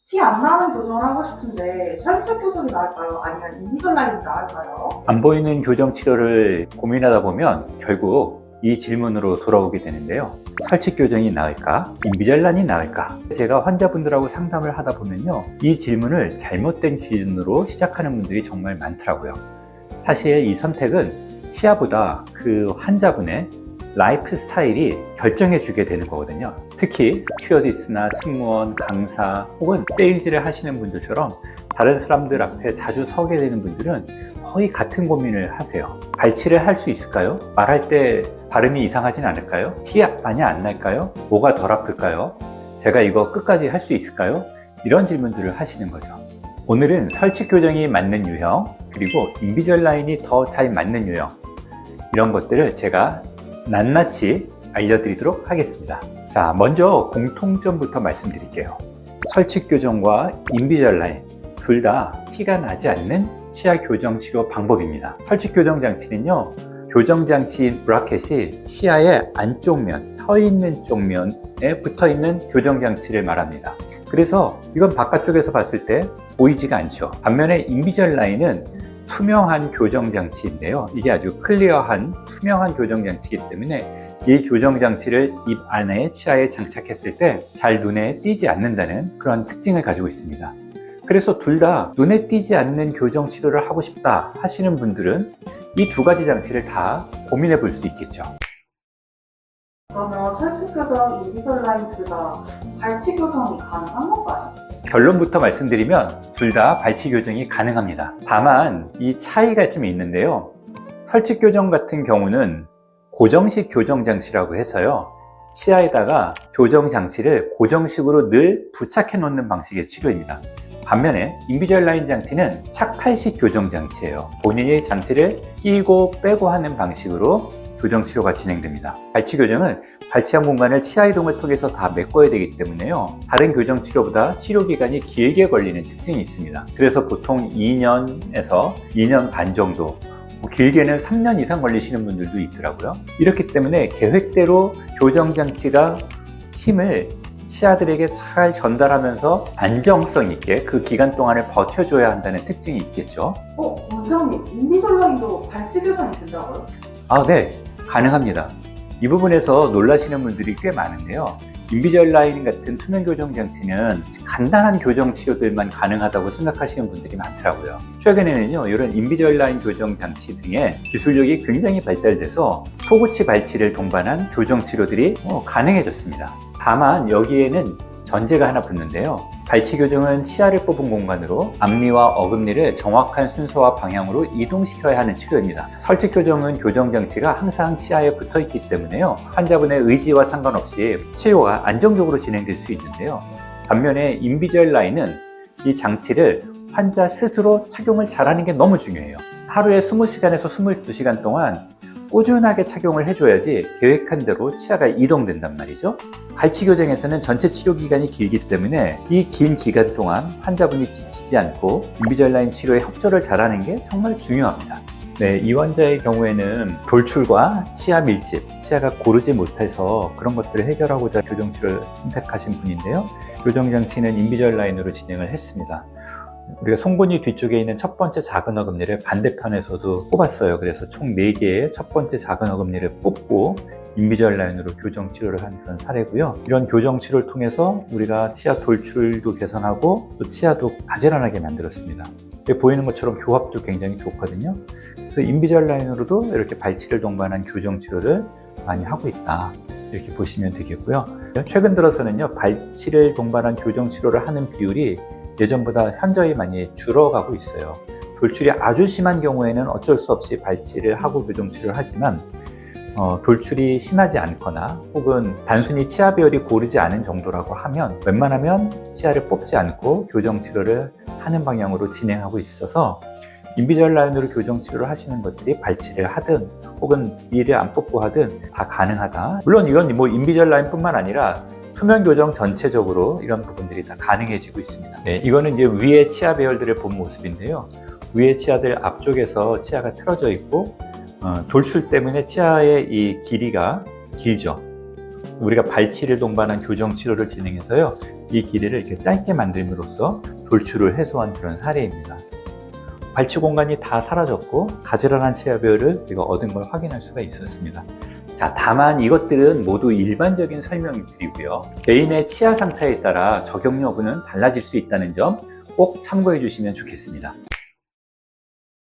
티 안 나는 교정을 하고 싶은데 살색 교정이 나을까요? 아니면 인비절라인이 나을까요? 안 보이는 교정 치료를 고민하다 보면 결국 이 질문으로 돌아오게 되는데요. 설치 교정이 나을까? 인비절란이 나을까? 제가 환자분들하고 상담을 하다 보면요. 이 질문을 잘못된 기준으로 시작하는 분들이 정말 많더라고요. 사실 이 선택은 치아보다 그 환자분의 라이프 스타일이 결정해 주게 되는 거거든요. 특히 스튜어디스나 승무원, 강사 혹은 세일즈를 하시는 분들처럼 다른 사람들 앞에 자주 서게 되는 분들은 거의 같은 고민을 하세요. 발치를 할 수 있을까요? 말할 때 발음이 이상하진 않을까요? 티 많이 안 날까요? 뭐가 덜 아플까요? 제가 이거 끝까지 할 수 있을까요? 이런 질문들을 하시는 거죠. 오늘은 설치 교정이 맞는 유형, 그리고 인비절라인이 더 잘 맞는 유형, 이런 것들을 제가 낱낱이 알려드리도록 하겠습니다. 자, 먼저 공통점부터 말씀드릴게요. 설치 교정과 인비절라인 둘 다 티가 나지 않는 치아 교정 치료 방법입니다. 설치 교정 장치는요, 교정 장치인 브라켓이 치아의 안쪽 면, 혀 있는 쪽면에 붙어 있는 교정 장치를 말합니다. 그래서 이건 바깥쪽에서 봤을 때 보이지가 않죠. 반면에 인비절라인은 투명한 교정 장치인데요. 이게 아주 클리어한 투명한 교정 장치이기 때문에 이 교정 장치를 입 안에 치아에 장착했을 때 잘 눈에 띄지 않는다는 그런 특징을 가지고 있습니다. 그래서 둘 다 눈에 띄지 않는 교정 치료를 하고 싶다 하시는 분들은 이 두 가지 장치를 다 고민해 볼 수 있겠죠. 그러면 설치 교정, 인비절라인 둘 다 발치 교정이 가능한 건가요? 결론부터 말씀드리면 둘 다 발치 교정이 가능합니다. 다만 이 차이가 좀 있는데요. 설치 교정 같은 경우는 고정식 교정 장치라고 해서요. 치아에다가 교정 장치를 고정식으로 늘 부착해 놓는 방식의 치료입니다. 반면에 인비절라인 장치는 착탈식 교정 장치예요. 본인이 장치를 끼고 빼고 하는 방식으로 교정 치료가 진행됩니다. 발치 교정은 발치한 공간을 치아 이동을 통해서 다 메꿔야 되기 때문에요. 다른 교정 치료보다 치료 기간이 길게 걸리는 특징이 있습니다. 그래서 보통 2년에서 2년 반 정도, 길게는 3년 이상 걸리시는 분들도 있더라고요. 이렇기 때문에 계획대로 교정 장치가 힘을 치아들에게 잘 전달하면서 안정성 있게 그 기간 동안을 버텨줘야 한다는 특징이 있겠죠. 원장님, 인비절라인도 발치 교정이 된다고요? 네, 가능합니다. 이 부분에서 놀라시는 분들이 꽤 많은데요. 인비절라인 같은 투명 교정 장치는 간단한 교정 치료들만 가능하다고 생각하시는 분들이 많더라고요. 최근에는요, 이런 인비절라인 교정 장치 등의 기술력이 굉장히 발달돼서 소구치 발치를 동반한 교정 치료들이 가능해졌습니다. 다만 여기에는 전제가 하나 붙는데요. 발치 교정은 치아를 뽑은 공간으로 앞니와 어금니를 정확한 순서와 방향으로 이동시켜야 하는 치료입니다. 설치 교정은 교정 장치가 항상 치아에 붙어 있기 때문에요. 환자분의 의지와 상관없이 치료가 안정적으로 진행될 수 있는데요. 반면에 인비절라인은 이 장치를 환자 스스로 착용을 잘하는 게 너무 중요해요. 하루에 20시간에서 22시간 동안 꾸준하게 착용을 해줘야지 계획한 대로 치아가 이동된단 말이죠. 발치 교정에서는 전체 치료 기간이 길기 때문에 이 긴 기간 동안 환자분이 지치지 않고 인비절라인 치료에 협조를 잘하는 게 정말 중요합니다. 네, 이 환자의 경우에는 돌출과 치아 밀집, 치아가 고르지 못해서 그런 것들을 해결하고자 교정 치료를 선택하신 분인데요. 교정 장치는 인비절라인으로 진행을 했습니다. 우리가 송곳니 뒤쪽에 있는 첫 번째 작은 어금니를 반대편에서도 뽑았어요. 그래서 총 4개의 첫 번째 작은 어금니를 뽑고 인비절라인으로 교정 치료를 한 그런 사례고요. 이런 교정 치료를 통해서 우리가 치아 돌출도 개선하고 또 치아도 가지런하게 만들었습니다. 보이는 것처럼 교합도 굉장히 좋거든요. 그래서 인비절라인으로도 이렇게 발치를 동반한 교정 치료를 많이 하고 있다, 이렇게 보시면 되겠고요. 최근 들어서는요, 발치를 동반한 교정 치료를 하는 비율이 예전보다 현저히 많이 줄어가고 있어요. 돌출이 아주 심한 경우에는 어쩔 수 없이 발치를 하고 교정 치료를 하지만 돌출이 심하지 않거나 혹은 단순히 치아 배열이 고르지 않은 정도라고 하면 웬만하면 치아를 뽑지 않고 교정 치료를 하는 방향으로 진행하고 있어서 인비절라인으로 교정 치료를 하시는 것들이 발치를 하든 혹은 이를 안 뽑고 하든 다 가능하다. 물론 이건 뭐 인비절라인뿐만 아니라 투명 교정 전체적으로 이런 부분들이 다 가능해지고 있습니다. 네, 이거는 이제 위의 치아 배열들을 본 모습인데요. 위의 치아들 앞쪽에서 치아가 틀어져 있고 돌출 때문에 치아의 이 길이가 길죠. 우리가 발치를 동반한 교정 치료를 진행해서요, 이 길이를 이렇게 짧게 만듦으로써 돌출을 해소한 그런 사례입니다. 발치 공간이 다 사라졌고 가지런한 치아 배열을 우리가 얻은 걸 확인할 수가 있었습니다. 자, 다만 이것들은 모두 일반적인 설명들이고요. 개인의 치아 상태에 따라 적용 여부는 달라질 수 있다는 점 꼭 참고해 주시면 좋겠습니다.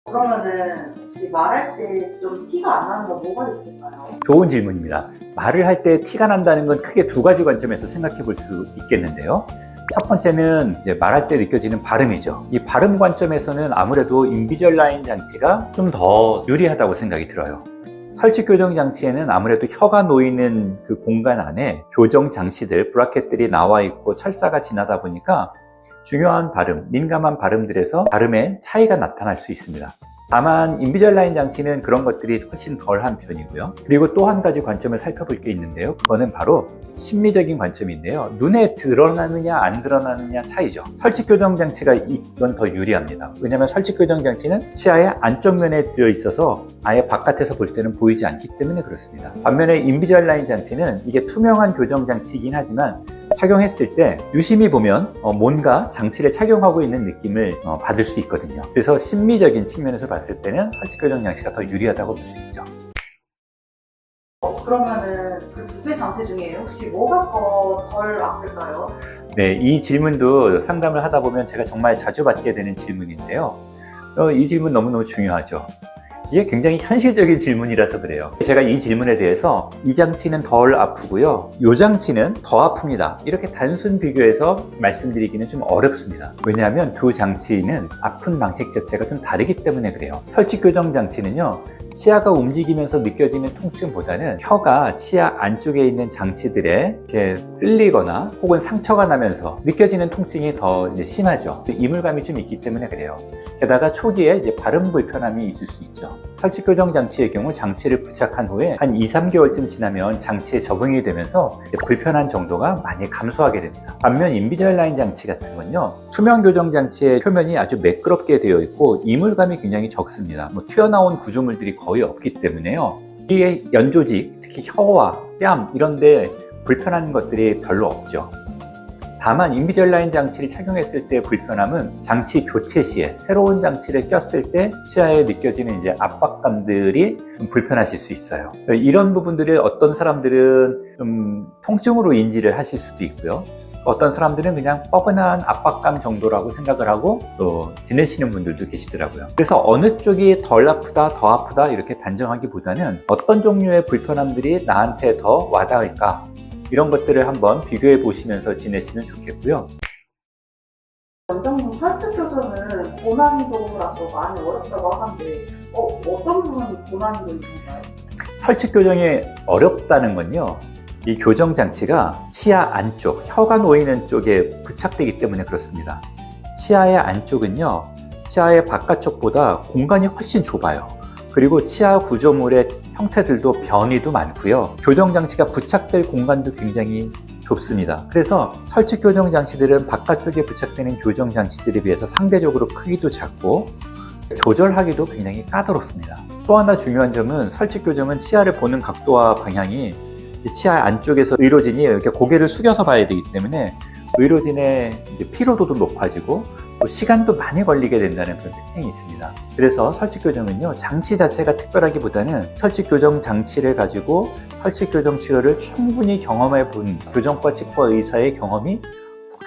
그러면은 혹시 말할 때 좀 티가 안 나는 거 뭐가 있을까요? 좋은 질문입니다. 말을 할 때 티가 난다는 건 크게 두 가지 관점에서 생각해 볼 수 있겠는데요. 첫 번째는 이제 말할 때 느껴지는 발음이죠. 이 발음 관점에서는 아무래도 인비절라인 장치가 좀 더 유리하다고 생각이 들어요. 설치 교정 장치에는 아무래도 혀가 놓이는 그 공간 안에 교정 장치들, 브라켓들이 나와 있고 철사가 지나다 보니까 중요한 발음, 민감한 발음들에서 발음의 차이가 나타날 수 있습니다. 다만 인비절라인 장치는 그런 것들이 훨씬 덜한 편이고요. 그리고 또 한 가지 관점을 살펴볼 게 있는데요. 그거는 바로 심미적인 관점인데요. 눈에 드러나느냐 안 드러나느냐 차이죠. 설치 교정 장치가 이건 더 유리합니다. 왜냐하면 설치 교정 장치는 치아의 안쪽 면에 들어있어서 아예 바깥에서 볼 때는 보이지 않기 때문에 그렇습니다. 반면에 인비절라인 장치는 이게 투명한 교정 장치이긴 하지만 착용했을 때 유심히 보면 뭔가 장치를 착용하고 있는 느낌을 받을 수 있거든요. 그래서 심미적인 측면에서 봤을 때는 설치 교정 장치가 더 유리하다고 볼 수 있죠. 그러면은 그 두 개 장치 중에 혹시 뭐가 더 덜 아플까요? 네, 이 질문도 상담을 하다 보면 제가 정말 자주 받게 되는 질문인데요. 이 질문 너무너무 중요하죠. 이게 굉장히 현실적인 질문이라서 그래요. 제가 이 질문에 대해서 이 장치는 덜 아프고요, 이 장치는 더 아픕니다, 이렇게 단순 비교해서 말씀드리기는 좀 어렵습니다. 왜냐하면 두 장치는 아픈 방식 자체가 좀 다르기 때문에 그래요. 설치 교정 장치는요, 치아가 움직이면서 느껴지는 통증보다는 혀가 치아 안쪽에 있는 장치들에 이렇게 쓸리거나 혹은 상처가 나면서 느껴지는 통증이 더 심하죠. 이물감이 좀 있기 때문에 그래요. 게다가 초기에 이제 발음 불편함이 있을 수 있죠. 설치 교정 장치의 경우 장치를 부착한 후에 한 2-3개월쯤 지나면 장치에 적응이 되면서 불편한 정도가 많이 감소하게 됩니다. 반면 인비절라인 장치 같은 건요, 투명 교정 장치의 표면이 아주 매끄럽게 되어 있고 이물감이 굉장히 적습니다. 튀어나온 구조물들이 거의 없기 때문에요, 이게 연조직, 특히 혀와 뺨 이런데 불편한 것들이 별로 없죠. 다만 인비절라인 장치를 착용했을 때 불편함은 장치 교체 시에 새로운 장치를 꼈을 때 치아에 느껴지는 이제 압박감들이 좀 불편하실 수 있어요. 이런 부분들을 어떤 사람들은 좀 통증으로 인지를 하실 수도 있고요. 어떤 사람들은 그냥 뻐근한 압박감 정도라고 생각을 하고 또 지내시는 분들도 계시더라고요. 그래서 어느 쪽이 덜 아프다, 더 아프다 이렇게 단정하기보다는 어떤 종류의 불편함들이 나한테 더 와닿을까, 이런 것들을 한번 비교해 보시면서 지내시면 좋겠고요. 원장님, 설치 교정은 고난이도라서 많이 어렵다고 하는데 어떤 부분이 고난이도인가요? 설치 교정이 어렵다는 건요, 이 교정 장치가 치아 안쪽, 혀가 놓이는 쪽에 부착되기 때문에 그렇습니다. 치아의 안쪽은요, 치아의 바깥쪽보다 공간이 훨씬 좁아요. 그리고 치아 구조물의 형태들도 변이도 많고요. 교정 장치가 부착될 공간도 굉장히 좁습니다. 그래서 설치 교정 장치들은 바깥쪽에 부착되는 교정 장치들에 비해서 상대적으로 크기도 작고 조절하기도 굉장히 까다롭습니다. 또 하나 중요한 점은 설치 교정은 치아를 보는 각도와 방향이 치아 안쪽에서 의료진이 이렇게 고개를 숙여서 봐야 되기 때문에 의료진의 피로도도 높아지고 또 시간도 많이 걸리게 된다는 그런 특징이 있습니다. 그래서 설치 교정은요, 장치 자체가 특별하기보다는 설치 교정 장치를 가지고 설치 교정 치료를 충분히 경험해 본 교정과 치과 의사의 경험이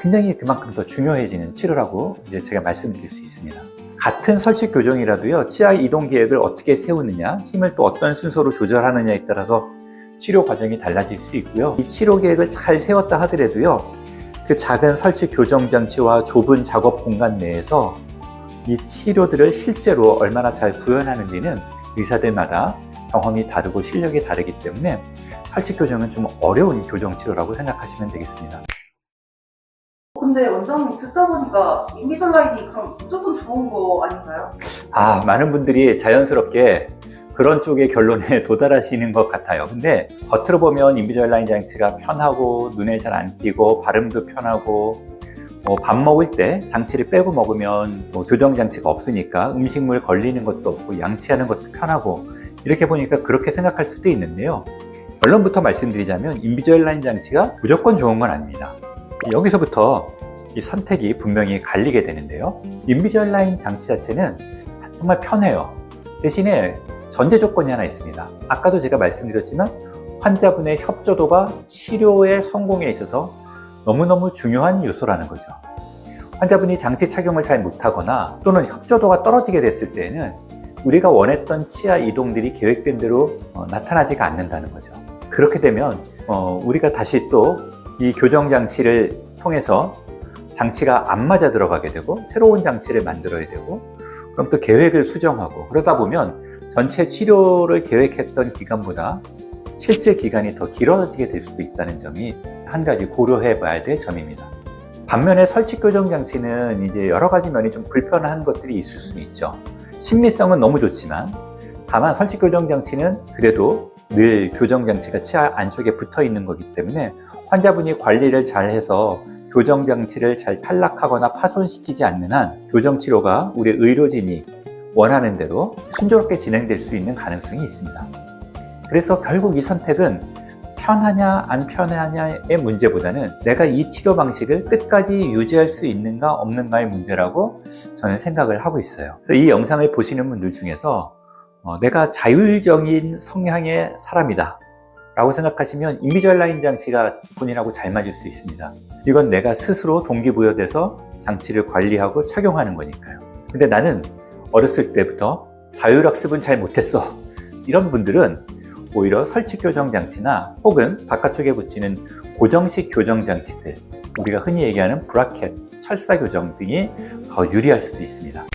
굉장히 그만큼 더 중요해지는 치료라고 이제 제가 말씀드릴 수 있습니다. 같은 설치 교정이라도요, 치아 이동 계획을 어떻게 세우느냐, 힘을 또 어떤 순서로 조절하느냐에 따라서 치료 과정이 달라질 수 있고요. 이 치료 계획을 잘 세웠다 하더라도요, 그 작은 설치 교정 장치와 좁은 작업 공간 내에서 이 치료들을 실제로 얼마나 잘 구현하는지는 의사들마다 경험이 다르고 실력이 다르기 때문에 설치 교정은 좀 어려운 교정 치료라고 생각하시면 되겠습니다. 근데 원장님, 듣다 보니까 인비절라인이 그럼 무조건 좋은 거 아닌가요? 많은 분들이 자연스럽게 그런 쪽의 결론에 도달하시는 것 같아요. 근데 겉으로 보면 인비절라인 장치가 편하고 눈에 잘 안 띄고 발음도 편하고 밥 먹을 때 장치를 빼고 먹으면 교정 장치가 없으니까 음식물 걸리는 것도 없고 양치하는 것도 편하고 이렇게 보니까 그렇게 생각할 수도 있는데요. 결론부터 말씀드리자면 인비저라인 장치가 무조건 좋은 건 아닙니다. 여기서부터 이 선택이 분명히 갈리게 되는데요. 인비저라인 장치 자체는 정말 편해요. 대신에 전제 조건이 하나 있습니다. 아까도 제가 말씀드렸지만 환자분의 협조도가 치료의 성공에 있어서 너무너무 중요한 요소라는 거죠. 환자분이 장치 착용을 잘 못하거나 또는 협조도가 떨어지게 됐을 때에는 우리가 원했던 치아 이동들이 계획된 대로 나타나지가 않는다는 거죠. 그렇게 되면 우리가 다시 또 이 교정 장치를 통해서 장치가 안 맞아 들어가게 되고 새로운 장치를 만들어야 되고 그럼 또 계획을 수정하고 그러다 보면 전체 치료를 계획했던 기간보다 실제 기간이 더 길어지게 될 수도 있다는 점이 한 가지 고려해 봐야 될 점입니다. 반면에 설치 교정 장치는 이제 여러 가지 면이 좀 불편한 것들이 있을 수는 있죠. 심미성은 너무 좋지만 다만 설치 교정 장치는 그래도 늘 교정 장치가 치아 안쪽에 붙어 있는 거기 때문에 환자분이 관리를 잘 해서 교정 장치를 잘 탈락하거나 파손시키지 않는 한 교정 치료가 우리 의료진이 원하는 대로 순조롭게 진행될 수 있는 가능성이 있습니다. 그래서 결국 이 선택은 편하냐 안 편하냐의 문제보다는 내가 이 치료 방식을 끝까지 유지할 수 있는가 없는가의 문제라고 저는 생각을 하고 있어요. 그래서 이 영상을 보시는 분들 중에서 내가 자율적인 성향의 사람이다 라고 생각하시면 인비저라인 장치가 본인하고 잘 맞을 수 있습니다. 이건 내가 스스로 동기부여돼서 장치를 관리하고 착용하는 거니까요. 근데 나는 어렸을 때부터 자율학습은 잘 못했어. 이런 분들은 오히려 설치 교정 장치나 혹은 바깥쪽에 붙이는 고정식 교정 장치들, 우리가 흔히 얘기하는 브라켓, 철사 교정 등이 더 유리할 수도 있습니다.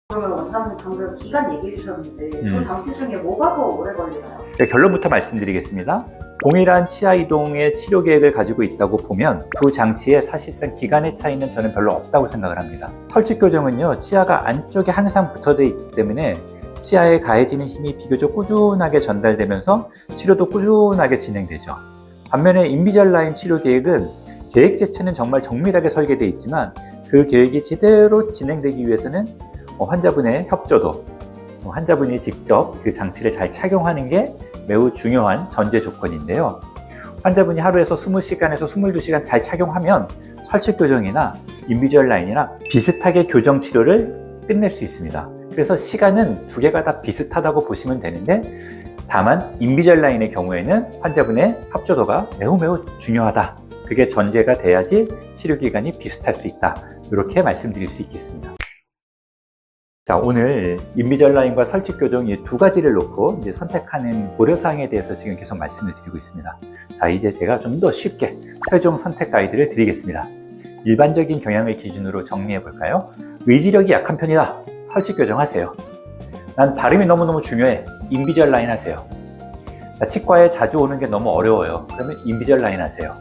그러면 원장님 방금 기간 얘기해 주셨는데 두 장치 중에 뭐가 더 오래 걸리나요? 결론부터 말씀드리겠습니다. 동일한 치아 이동의 치료 계획을 가지고 있다고 보면 두 장치의 사실상 기간의 차이는 저는 별로 없다고 생각을 합니다. 설치 교정은요, 치아가 안쪽에 항상 붙어져 있기 때문에 치아에 가해지는 힘이 비교적 꾸준하게 전달되면서 치료도 꾸준하게 진행되죠. 반면에 인비저라인 치료 계획은 계획 자체는 정말 정밀하게 설계되어 있지만 그 계획이 제대로 진행되기 위해서는 환자분의 협조도, 환자분이 직접 그 장치를 잘 착용하는 게 매우 중요한 전제 조건인데요. 환자분이 하루에서 20시간에서 22시간 잘 착용하면 설치 교정이나 인비저라인이나 비슷하게 교정 치료를 끝낼 수 있습니다. 그래서 시간은 두 개가 다 비슷하다고 보시면 되는데 다만 인비저라인의 경우에는 환자분의 협조도가 매우 중요하다. 그게 전제가 돼야지 치료 기간이 비슷할 수 있다. 이렇게 말씀드릴 수 있겠습니다. 자, 오늘 인비저라인과 설치 교정 이 두 가지를 놓고 이제 선택하는 고려사항에 대해서 지금 계속 말씀을 드리고 있습니다. 자, 이제 제가 좀 더 쉽게 최종 선택 가이드를 드리겠습니다. 일반적인 경향을 기준으로 정리해 볼까요? 의지력이 약한 편이다. 설치 교정하세요. 난 발음이 너무너무 중요해. 인비저라인 하세요. 나 치과에 자주 오는 게 너무 어려워요. 그러면 인비저라인 하세요.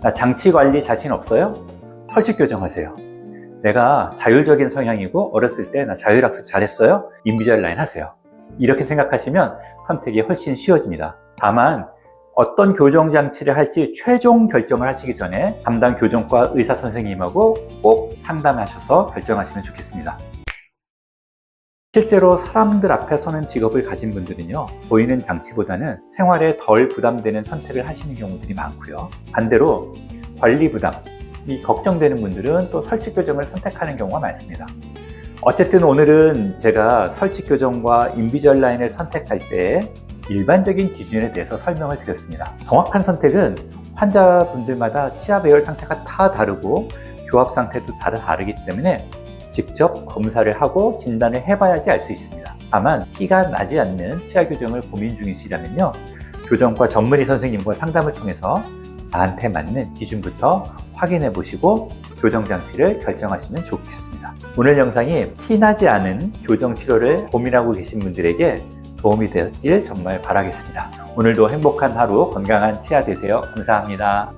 나 장치 관리 자신 없어요? 설치 교정하세요. 내가 자율적인 성향이고 어렸을 때 나 자율학습 잘했어요? 인비저라인 하세요. 이렇게 생각하시면 선택이 훨씬 쉬워집니다. 다만 어떤 교정 장치를 할지 최종 결정을 하시기 전에 담당 교정과 의사 선생님하고 꼭 상담하셔서 결정하시면 좋겠습니다. 실제로 사람들 앞에 서는 직업을 가진 분들은요, 보이는 장치보다는 생활에 덜 부담되는 선택을 하시는 경우들이 많고요. 반대로 관리 부담, 이 걱정되는 분들은 또 설치 교정을 선택하는 경우가 많습니다. 어쨌든 오늘은 제가 설치 교정과 인비저라인을 선택할 때 일반적인 기준에 대해서 설명을 드렸습니다. 정확한 선택은 환자분들마다 치아 배열 상태가 다 다르고 교합 상태도 다 다르기 때문에 직접 검사를 하고 진단을 해봐야지 알 수 있습니다. 다만 티가 나지 않는 치아 교정을 고민 중이시라면요, 교정과 전문의 선생님과 상담을 통해서 나한테 맞는 기준부터 확인해 보시고 교정 장치를 결정하시면 좋겠습니다. 오늘 영상이 티나지 않은 교정 치료를 고민하고 계신 분들에게 도움이 되었길 정말 바라겠습니다. 오늘도 행복한 하루, 건강한 치아 되세요. 감사합니다.